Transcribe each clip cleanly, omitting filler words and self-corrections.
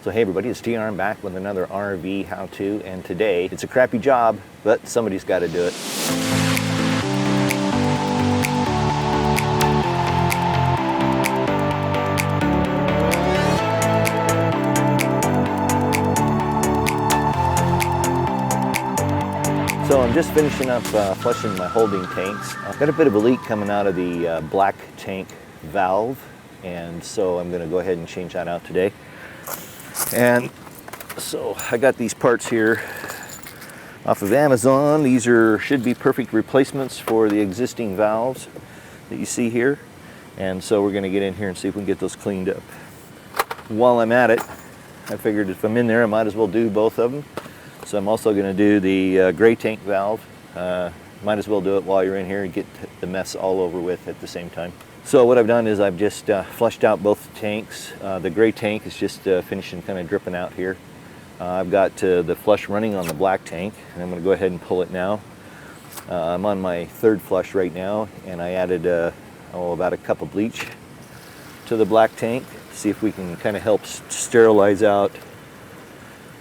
So hey everybody, it's TR. I'm back with another RV how-to, and today it's a crappy job, but somebody's got to do it. So I'm just finishing up flushing my holding tanks. I've got a bit of a leak coming out of the black tank valve, and so I'm going to go ahead and change that out today. And so I got these parts here off of Amazon. These should be perfect replacements for the existing valves that you see here. And so we're going to get in here and see if we can get those cleaned up. While I'm at it, I figured if I'm in there, I might as well do both of them. So I'm also going to do the gray tank valve. Might as well do it while you're in here and get the mess all over with at the same time. So what I've done is I've just flushed out both tanks. The gray tank is just finishing kind of dripping out here. I've got the flush running on the black tank, and I'm going to go ahead and pull it now. I'm on my third flush right now, and I added about a cup of bleach to the black tank to see if we can kind of help sterilize out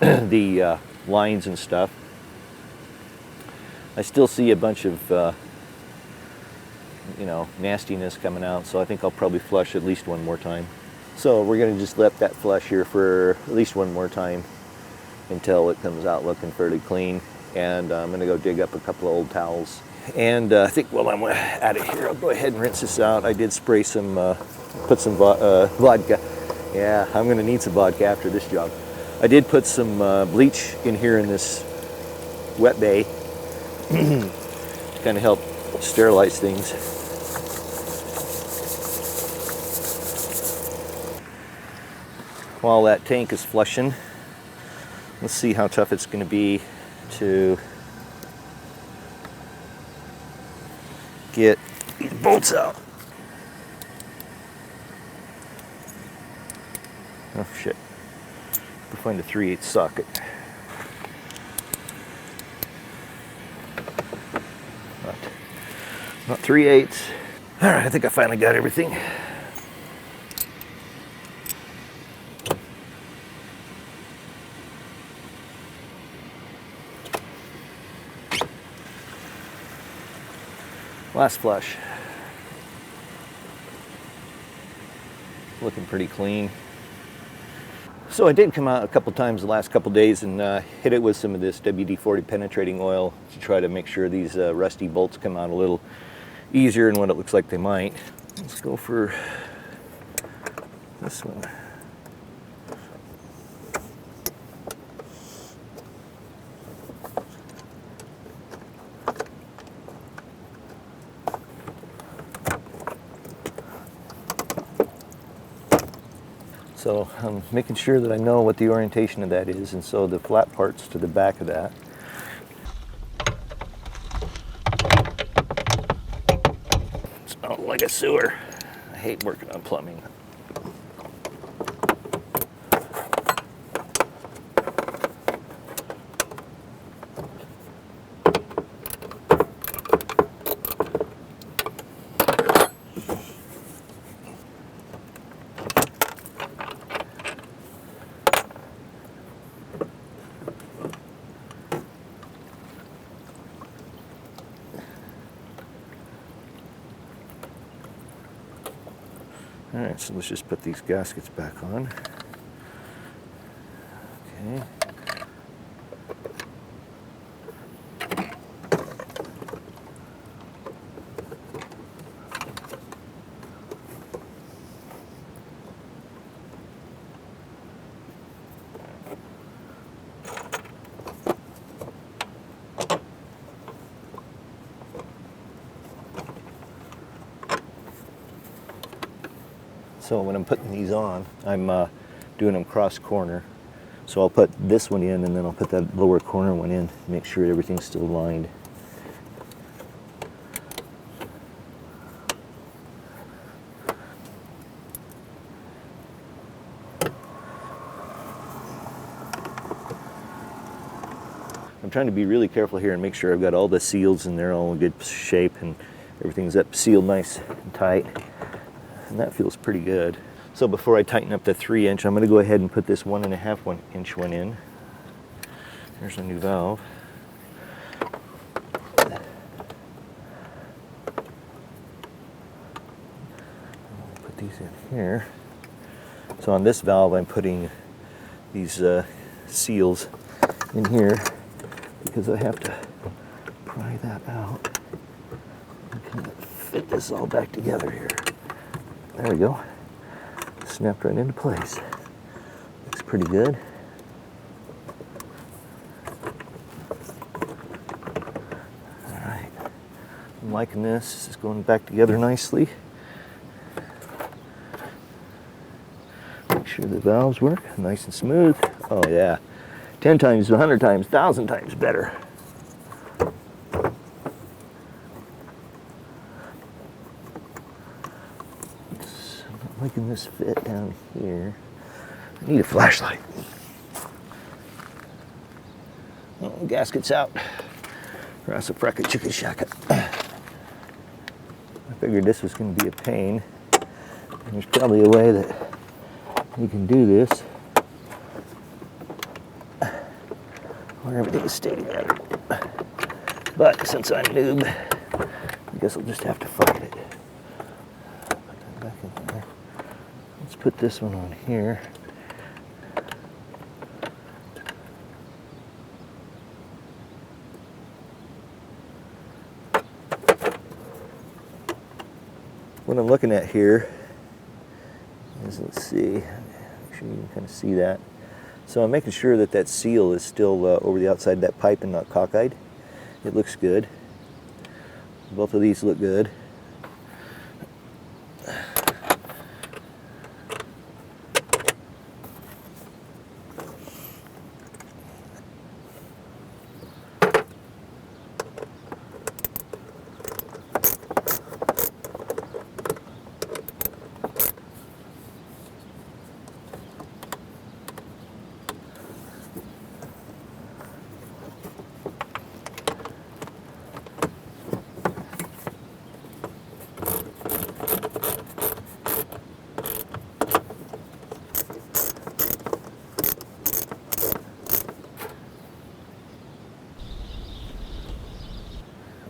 the lines and stuff. I still see a bunch of nastiness coming out, so I think I'll probably flush at least one more time. So we're going to just let that flush here for at least one more time until it comes out looking fairly clean. And I'm going to go dig up a couple of old towels. And I think while I'm at it here, I'll go ahead and rinse this out. I did spray some, put some vodka. Yeah, I'm going to need some vodka after this job. I did put some bleach in here in this wet bay to kind of help sterilize things. While that tank is flushing, let's see how tough it's going to be to get these bolts out. Oh shit. We'll find a 3/8 socket. Not 3/8. All right, I think I finally got everything. Last flush. Looking pretty clean. So I did come out a couple times the last couple days and hit it with some of this WD-40 penetrating oil to try to make sure these rusty bolts come out a little easier than what it looks like they might. Let's go for this one. So I'm making sure that I know what the orientation of that is, and so the flat part's to the back of that. It's not like a sewer. I hate working on plumbing. All right, so let's just put these gaskets back on. Okay. So when I'm putting these on, I'm doing them cross corner. So I'll put this one in and then I'll put that lower corner one in to make sure everything's still lined. I'm trying to be really careful here and make sure I've got all the seals in there all in good shape and everything's up sealed nice and tight. And that feels pretty good. So before I tighten up the 3-inch, I'm going to go ahead and put this 1.5-inch one in. Here's a new valve. Put these in here. So on this valve, I'm putting these seals in here because I have to pry that out and kind of fit this all back together here. There we go. Snapped right into place. Looks pretty good. All right. I'm liking this. This is going back together nicely. Make sure the valves work nice and smooth. Oh yeah. 10 times, 100 times, 1,000 times better. I'm not liking this fit down here. I need a flashlight. Oh, gasket's out. Rasa-fraka chicka shaka. I figured this was going to be a pain. There's probably a way that you can do this where everything stay together. But since I'm a noob, I guess I'll just have to fight it. Put that back in there. Let's put this one on here. What I'm looking at here is, let's see, make sure you can kind of see that. So I'm making sure that that seal is still over the outside of that pipe and not cockeyed. It looks good. Both of these look good.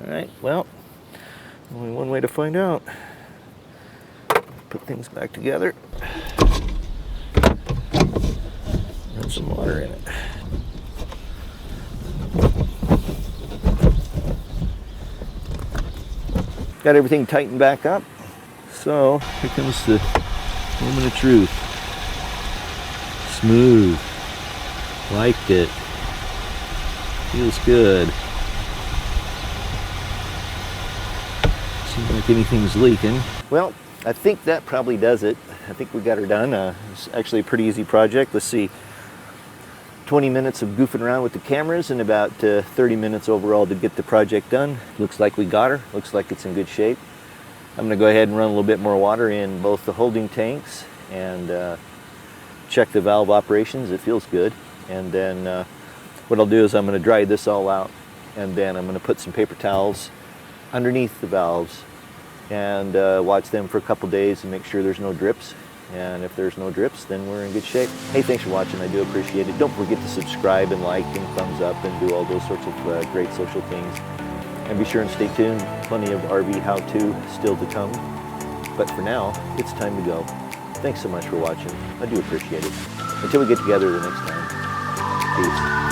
Alright, well, only one way to find out. Put things back together. Run some water in it. Got everything tightened back up. So, here comes the moment of truth. Smooth. Liked it. Feels good. Seems like anything's leaking. Well, I think that probably does it. I think we got her done. It's actually a pretty easy project. Let's see. 20 minutes of goofing around with the cameras and about 30 minutes overall to get the project done. Looks like we got her. Looks like it's in good shape. I'm going to go ahead and run a little bit more water in both the holding tanks and check the valve operations. It feels good. And then what I'll do is I'm going to dry this all out, and then I'm going to put some paper towels underneath the valves and watch them for a couple days and make sure there's no drips. And if there's no drips, then we're in good shape. Hey, thanks for watching. I do appreciate it. Don't forget to subscribe and like and thumbs up and do all those sorts of great social things. And be sure and stay tuned. Plenty of RV how-to still to come. But for now, it's time to go. Thanks so much for watching. I do appreciate it. Until we get together the next time, peace.